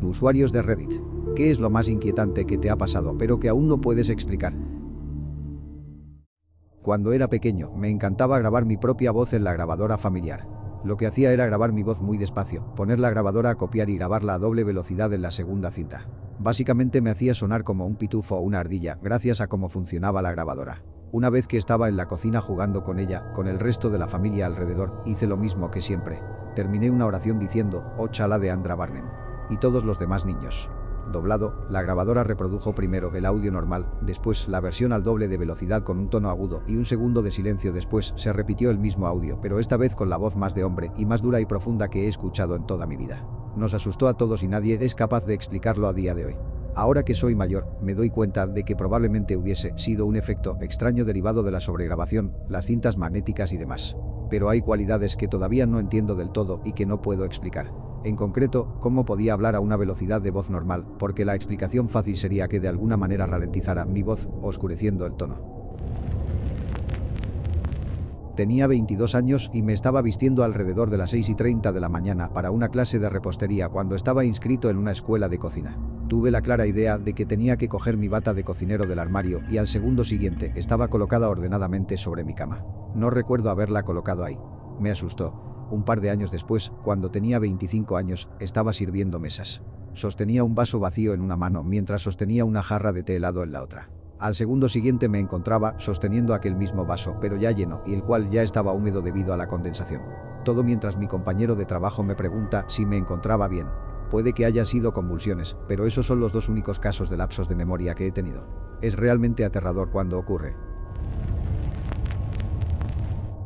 Usuarios de Reddit. ¿Qué es lo más inquietante que te ha pasado pero que aún no puedes explicar? Cuando era pequeño, me encantaba grabar mi propia voz en la grabadora familiar. Lo que hacía era grabar mi voz muy despacio, poner la grabadora a copiar y grabarla a doble velocidad en la segunda cinta. Básicamente me hacía sonar como un pitufo o una ardilla, gracias a cómo funcionaba la grabadora. Una vez que estaba en la cocina jugando con ella, con el resto de la familia alrededor, hice lo mismo que siempre. Terminé una oración diciendo, "Ochala de Andra Barnen". Y todos los demás niños. Doblado, la grabadora reprodujo primero el audio normal, después la versión al doble de velocidad con un tono agudo y un segundo de silencio después se repitió el mismo audio, pero esta vez con la voz más de hombre y más dura y profunda que he escuchado en toda mi vida. Nos asustó a todos y nadie es capaz de explicarlo a día de hoy. Ahora que soy mayor, me doy cuenta de que probablemente hubiese sido un efecto extraño derivado de la sobregrabación, las cintas magnéticas y demás. Pero hay cualidades que todavía no entiendo del todo y que no puedo explicar. En concreto, cómo podía hablar a una velocidad de voz normal, porque la explicación fácil sería que de alguna manera ralentizara mi voz, oscureciendo el tono. Tenía 22 años y me estaba vistiendo alrededor de las 6:30 de la mañana para una clase de repostería cuando estaba inscrito en una escuela de cocina. Tuve la clara idea de que tenía que coger mi bata de cocinero del armario y al segundo siguiente estaba colocada ordenadamente sobre mi cama. No recuerdo haberla colocado ahí. Me asustó. Un par de años después, cuando tenía 25 años, estaba sirviendo mesas. Sostenía un vaso vacío en una mano mientras sostenía una jarra de té helado en la otra. Al segundo siguiente me encontraba sosteniendo aquel mismo vaso, pero ya lleno, y el cual ya estaba húmedo debido a la condensación. Todo mientras mi compañero de trabajo me pregunta si me encontraba bien. Puede que haya sido convulsiones, pero esos son los dos únicos casos de lapsos de memoria que he tenido. Es realmente aterrador cuando ocurre.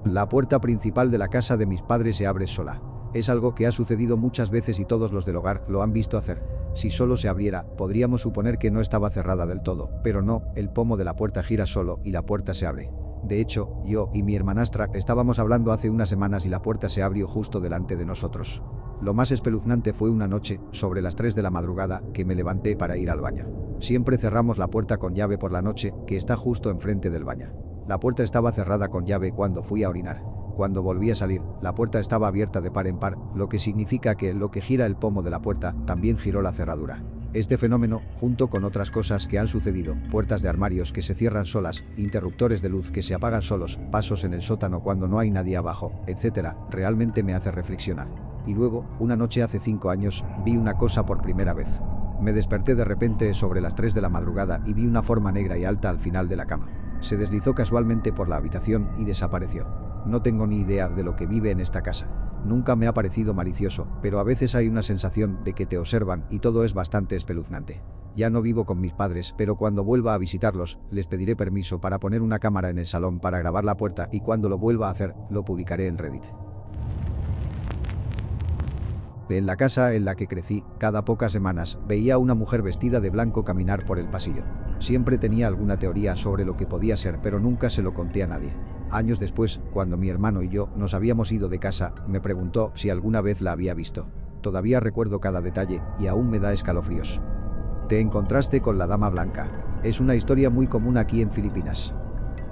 La puerta principal de la casa de mis padres se abre sola. Es algo que ha sucedido muchas veces y todos los del hogar lo han visto hacer. Si solo se abriera, podríamos suponer que no estaba cerrada del todo, pero no, el pomo de la puerta gira solo y la puerta se abre. De hecho, yo y mi hermanastra estábamos hablando hace unas semanas y la puerta se abrió justo delante de nosotros. Lo más espeluznante fue una noche, sobre las 3 de la madrugada, que me levanté para ir al baño. Siempre cerramos la puerta con llave por la noche, que está justo enfrente del baño. La puerta estaba cerrada con llave cuando fui a orinar. Cuando volví a salir, la puerta estaba abierta de par en par, lo que significa que lo que gira el pomo de la puerta, también giró la cerradura. Este fenómeno, junto con otras cosas que han sucedido, puertas de armarios que se cierran solas, interruptores de luz que se apagan solos, pasos en el sótano cuando no hay nadie abajo, etc., realmente me hace reflexionar. Y luego, una noche hace 5 años, vi una cosa por primera vez. Me desperté de repente sobre las 3 de la madrugada y vi una forma negra y alta al final de la cama. Se deslizó casualmente por la habitación y desapareció. No tengo ni idea de lo que vive en esta casa. Nunca me ha parecido malicioso, pero a veces hay una sensación de que te observan y todo es bastante espeluznante. Ya no vivo con mis padres, pero cuando vuelva a visitarlos, les pediré permiso para poner una cámara en el salón para grabar la puerta y cuando lo vuelva a hacer, lo publicaré en Reddit. En la casa en la que crecí, cada pocas semanas, veía a una mujer vestida de blanco caminar por el pasillo. Siempre tenía alguna teoría sobre lo que podía ser, pero nunca se lo conté a nadie. Años después, cuando mi hermano y yo nos habíamos ido de casa, me preguntó si alguna vez la había visto. Todavía recuerdo cada detalle y aún me da escalofríos. Te encontraste con la dama blanca. Es una historia muy común aquí en Filipinas.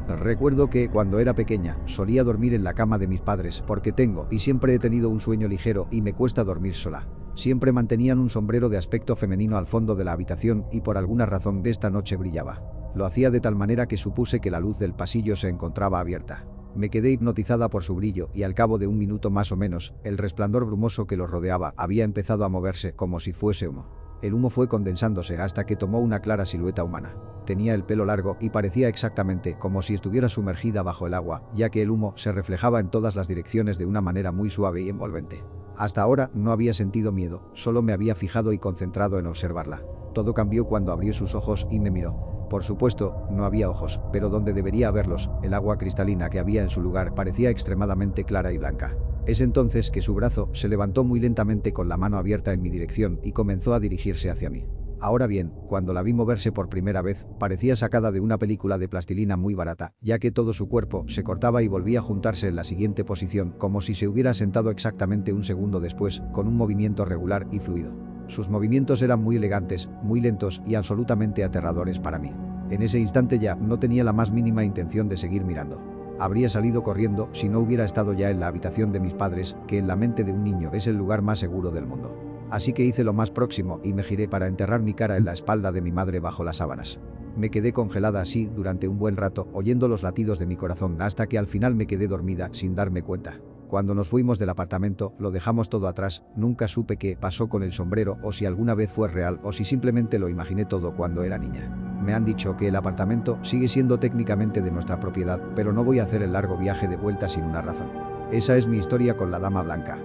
Recuerdo que, cuando era pequeña, solía dormir en la cama de mis padres porque tengo y siempre he tenido un sueño ligero y me cuesta dormir sola. Siempre mantenían un sombrero de aspecto femenino al fondo de la habitación y por alguna razón de esta noche brillaba. Lo hacía de tal manera que supuse que la luz del pasillo se encontraba abierta. Me quedé hipnotizada por su brillo y al cabo de un minuto más o menos, el resplandor brumoso que los rodeaba había empezado a moverse como si fuese humo. El humo fue condensándose hasta que tomó una clara silueta humana. Tenía el pelo largo y parecía exactamente como si estuviera sumergida bajo el agua, ya que el humo se reflejaba en todas las direcciones de una manera muy suave y envolvente. Hasta ahora no había sentido miedo, solo me había fijado y concentrado en observarla. Todo cambió cuando abrió sus ojos y me miró. Por supuesto, no había ojos, pero donde debería haberlos, el agua cristalina que había en su lugar parecía extremadamente clara y blanca. Es entonces que su brazo se levantó muy lentamente con la mano abierta en mi dirección y comenzó a dirigirse hacia mí. Ahora bien, cuando la vi moverse por primera vez, parecía sacada de una película de plastilina muy barata, ya que todo su cuerpo se cortaba y volvía a juntarse en la siguiente posición, como si se hubiera sentado exactamente un segundo después, con un movimiento regular y fluido. Sus movimientos eran muy elegantes, muy lentos y absolutamente aterradores para mí. En ese instante ya no tenía la más mínima intención de seguir mirando. Habría salido corriendo si no hubiera estado ya en la habitación de mis padres, que en la mente de un niño es el lugar más seguro del mundo. Así que hice lo más próximo y me giré para enterrar mi cara en la espalda de mi madre bajo las sábanas. Me quedé congelada así durante un buen rato, oyendo los latidos de mi corazón hasta que al final me quedé dormida sin darme cuenta. Cuando nos fuimos del apartamento, lo dejamos todo atrás, nunca supe qué pasó con el sombrero o si alguna vez fue real o si simplemente lo imaginé todo cuando era niña. Me han dicho que el apartamento sigue siendo técnicamente de nuestra propiedad, pero no voy a hacer el largo viaje de vuelta sin una razón. Esa es mi historia con la Dama Blanca.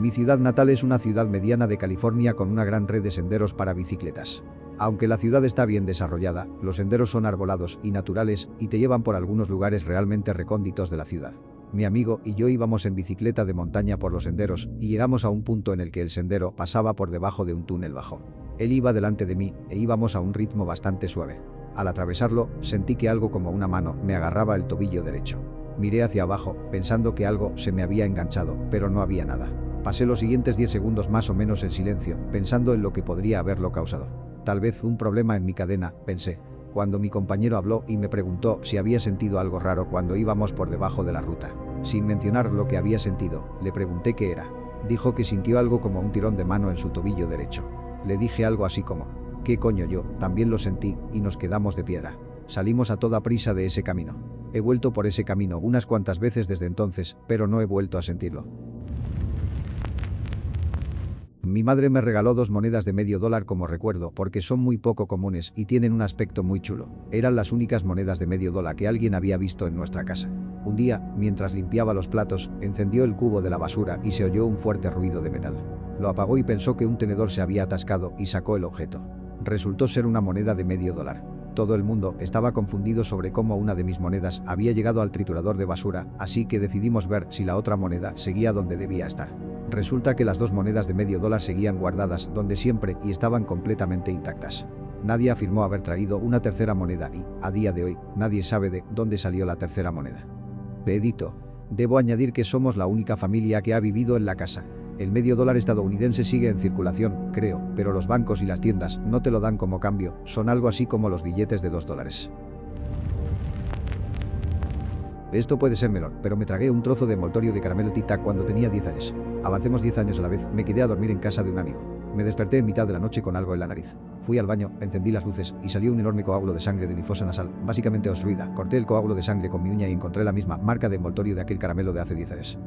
Mi ciudad natal es una ciudad mediana de California con una gran red de senderos para bicicletas. Aunque la ciudad está bien desarrollada, los senderos son arbolados y naturales y te llevan por algunos lugares realmente recónditos de la ciudad. Mi amigo y yo íbamos en bicicleta de montaña por los senderos y llegamos a un punto en el que el sendero pasaba por debajo de un túnel bajo. Él iba delante de mí e íbamos a un ritmo bastante suave. Al atravesarlo, sentí que algo como una mano me agarraba el tobillo derecho. Miré hacia abajo, pensando que algo se me había enganchado, pero no había nada. Pasé los siguientes 10 segundos más o menos en silencio, pensando en lo que podría haberlo causado. Tal vez un problema en mi cadena, pensé, cuando mi compañero habló y me preguntó si había sentido algo raro cuando íbamos por debajo de la ruta. Sin mencionar lo que había sentido, le pregunté qué era. Dijo que sintió algo como un tirón de mano en su tobillo derecho. Le dije algo así como, ¿qué coño? Yo también lo sentí y nos quedamos de piedra. Salimos a toda prisa de ese camino. He vuelto por ese camino unas cuantas veces desde entonces, pero no he vuelto a sentirlo. Mi madre me regaló 2 monedas de $0.50 como recuerdo porque son muy poco comunes y tienen un aspecto muy chulo. Eran las únicas monedas de $0.50 que alguien había visto en nuestra casa. Un día, mientras limpiaba los platos, encendió el cubo de la basura y se oyó un fuerte ruido de metal. Lo apagó y pensó que un tenedor se había atascado y sacó el objeto. Resultó ser una moneda de $0.50. Todo el mundo estaba confundido sobre cómo una de mis monedas había llegado al triturador de basura, así que decidimos ver si la otra moneda seguía donde debía estar. Resulta que las 2 monedas de $0.50 seguían guardadas donde siempre y estaban completamente intactas. Nadie afirmó haber traído una tercera moneda y, a día de hoy, nadie sabe de dónde salió la tercera moneda. Pedito. Debo añadir que somos la única familia que ha vivido en la casa. El $0.50 estadounidense sigue en circulación, creo, pero los bancos y las tiendas no te lo dan como cambio, son algo así como los billetes de $2. Esto puede ser menor, pero me tragué un trozo de envoltorio de caramelo Tic Tac cuando tenía 10 años. Avancemos 10 años a la vez, me quedé a dormir en casa de un amigo. Me desperté en mitad de la noche con algo en la nariz. Fui al baño, encendí las luces y salió un enorme coágulo de sangre de mi fosa nasal, básicamente obstruida. Corté el coágulo de sangre con mi uña y encontré la misma marca de envoltorio de aquel caramelo de hace 10 años.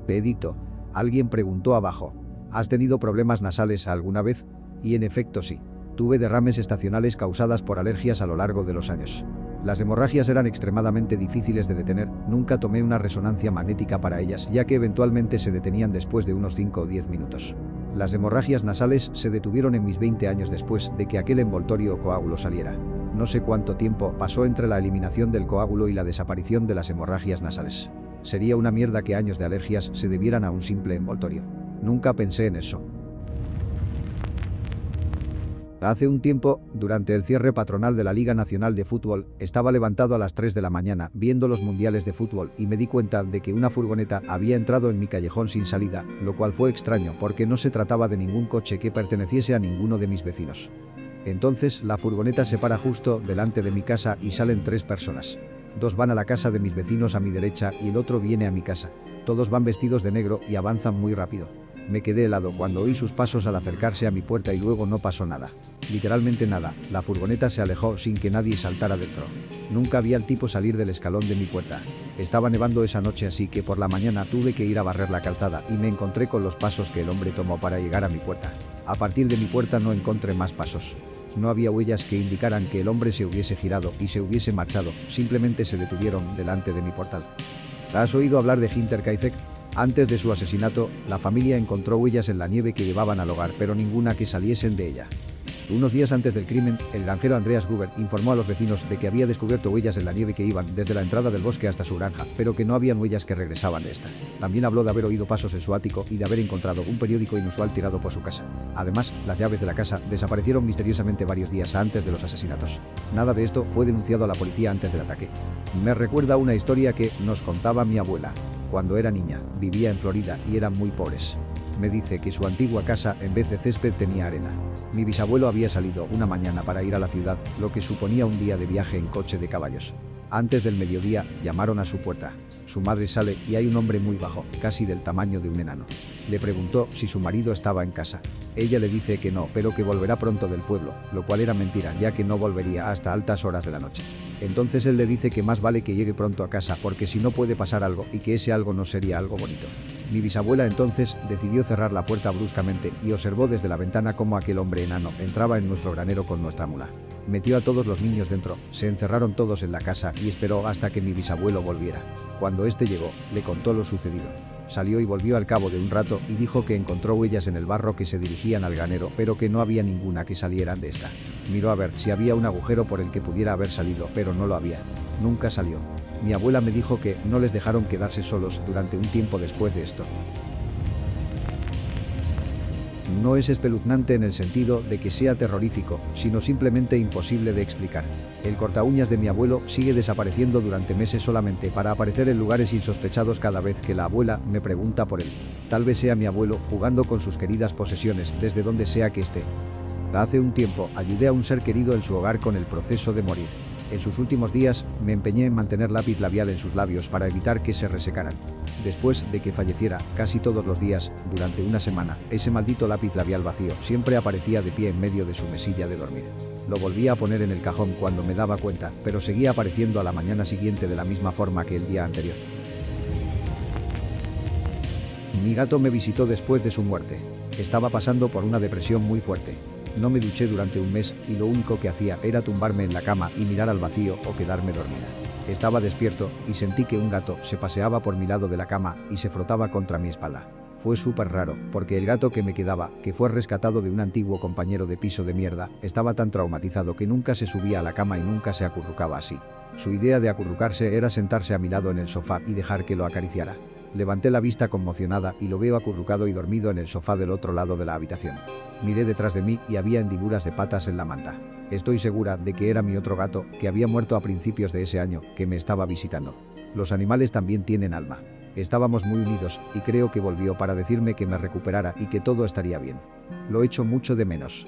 Pedito. Alguien preguntó abajo. ¿Has tenido problemas nasales alguna vez? Y en efecto sí. Tuve derrames estacionales causadas por alergias a lo largo de los años. Las hemorragias eran extremadamente difíciles de detener, nunca tomé una resonancia magnética para ellas, ya que eventualmente se detenían después de unos 5 o 10 minutos. Las hemorragias nasales se detuvieron en mis 20 años después de que aquel envoltorio o coágulo saliera. No sé cuánto tiempo pasó entre la eliminación del coágulo y la desaparición de las hemorragias nasales. Sería una mierda que años de alergias se debieran a un simple envoltorio. Nunca pensé en eso. Hace un tiempo, durante el cierre patronal de la Liga Nacional de Fútbol, estaba levantado a las 3 de la mañana viendo los mundiales de fútbol y me di cuenta de que una furgoneta había entrado en mi callejón sin salida, lo cual fue extraño porque no se trataba de ningún coche que perteneciese a ninguno de mis vecinos. Entonces, la furgoneta se para justo delante de mi casa y salen 3 personas. 2 van a la casa de mis vecinos a mi derecha y el otro viene a mi casa. Todos van vestidos de negro y avanzan muy rápido. Me quedé helado cuando oí sus pasos al acercarse a mi puerta y luego no pasó nada. Literalmente nada, la furgoneta se alejó sin que nadie saltara dentro. Nunca vi al tipo salir del escalón de mi puerta. Estaba nevando esa noche así que por la mañana tuve que ir a barrer la calzada y me encontré con los pasos que el hombre tomó para llegar a mi puerta. A partir de mi puerta no encontré más pasos. No había huellas que indicaran que el hombre se hubiese girado y se hubiese marchado, simplemente se detuvieron delante de mi portal. ¿Has oído hablar de Hinterkaifeck? Antes de su asesinato, la familia encontró huellas en la nieve que llevaban al hogar, pero ninguna que saliesen de ella. Unos días antes del crimen, el granjero Andreas Gruber informó a los vecinos de que había descubierto huellas en la nieve que iban desde la entrada del bosque hasta su granja, pero que no habían huellas que regresaban de esta. También habló de haber oído pasos en su ático y de haber encontrado un periódico inusual tirado por su casa. Además, las llaves de la casa desaparecieron misteriosamente varios días antes de los asesinatos. Nada de esto fue denunciado a la policía antes del ataque. Me recuerda una historia que nos contaba mi abuela. Cuando era niña, vivía en Florida y eran muy pobres. Me dice que su antigua casa en vez de césped tenía arena. Mi bisabuelo había salido una mañana para ir a la ciudad, lo que suponía un día de viaje en coche de caballos. Antes del mediodía, llamaron a su puerta. Su madre sale y hay un hombre muy bajo, casi del tamaño de un enano. Le preguntó si su marido estaba en casa. Ella le dice que no, pero que volverá pronto del pueblo, lo cual era mentira, ya que no volvería hasta altas horas de la noche. Entonces él le dice que más vale que llegue pronto a casa porque si no puede pasar algo y que ese algo no sería algo bonito. Mi bisabuela entonces decidió cerrar la puerta bruscamente y observó desde la ventana cómo aquel hombre enano entraba en nuestro granero con nuestra mula. Metió a todos los niños dentro, se encerraron todos en la casa y esperó hasta que mi bisabuelo volviera. Cuando este llegó, le contó lo sucedido. Salió y volvió al cabo de un rato y dijo que encontró huellas en el barro que se dirigían al granero, pero que no había ninguna que salieran de esta. Miró a ver si había un agujero por el que pudiera haber salido, pero no lo había. Nunca salió. Mi abuela me dijo que no les dejaron quedarse solos durante un tiempo después de esto. No es espeluznante en el sentido de que sea terrorífico, sino simplemente imposible de explicar. El cortaúñas de mi abuelo sigue desapareciendo durante meses solamente para aparecer en lugares insospechados cada vez que la abuela me pregunta por él. Tal vez sea mi abuelo jugando con sus queridas posesiones desde donde sea que esté. Hace un tiempo ayudé a un ser querido en su hogar con el proceso de morir. En sus últimos días me empeñé en mantener lápiz labial en sus labios para evitar que se resecaran. Después de que falleciera, casi todos los días, durante una semana, ese maldito lápiz labial vacío siempre aparecía de pie en medio de su mesilla de dormir. Lo volvía a poner en el cajón cuando me daba cuenta, pero seguía apareciendo a la mañana siguiente de la misma forma que el día anterior. Mi gato me visitó después de su muerte. Estaba pasando por una depresión muy fuerte. No me duché durante un mes y lo único que hacía era tumbarme en la cama y mirar al vacío o quedarme dormida. Estaba despierto y sentí que un gato se paseaba por mi lado de la cama y se frotaba contra mi espalda. Fue súper raro, porque el gato que me quedaba, que fue rescatado de un antiguo compañero de piso de mierda, estaba tan traumatizado que nunca se subía a la cama y nunca se acurrucaba así. Su idea de acurrucarse era sentarse a mi lado en el sofá y dejar que lo acariciara. Levanté la vista conmocionada y lo veo acurrucado y dormido en el sofá del otro lado de la habitación. Miré detrás de mí y había hendiduras de patas en la manta. Estoy segura de que era mi otro gato, que había muerto a principios de ese año, que me estaba visitando. Los animales también tienen alma. Estábamos muy unidos y creo que volvió para decirme que me recuperara y que todo estaría bien. Lo echo mucho de menos.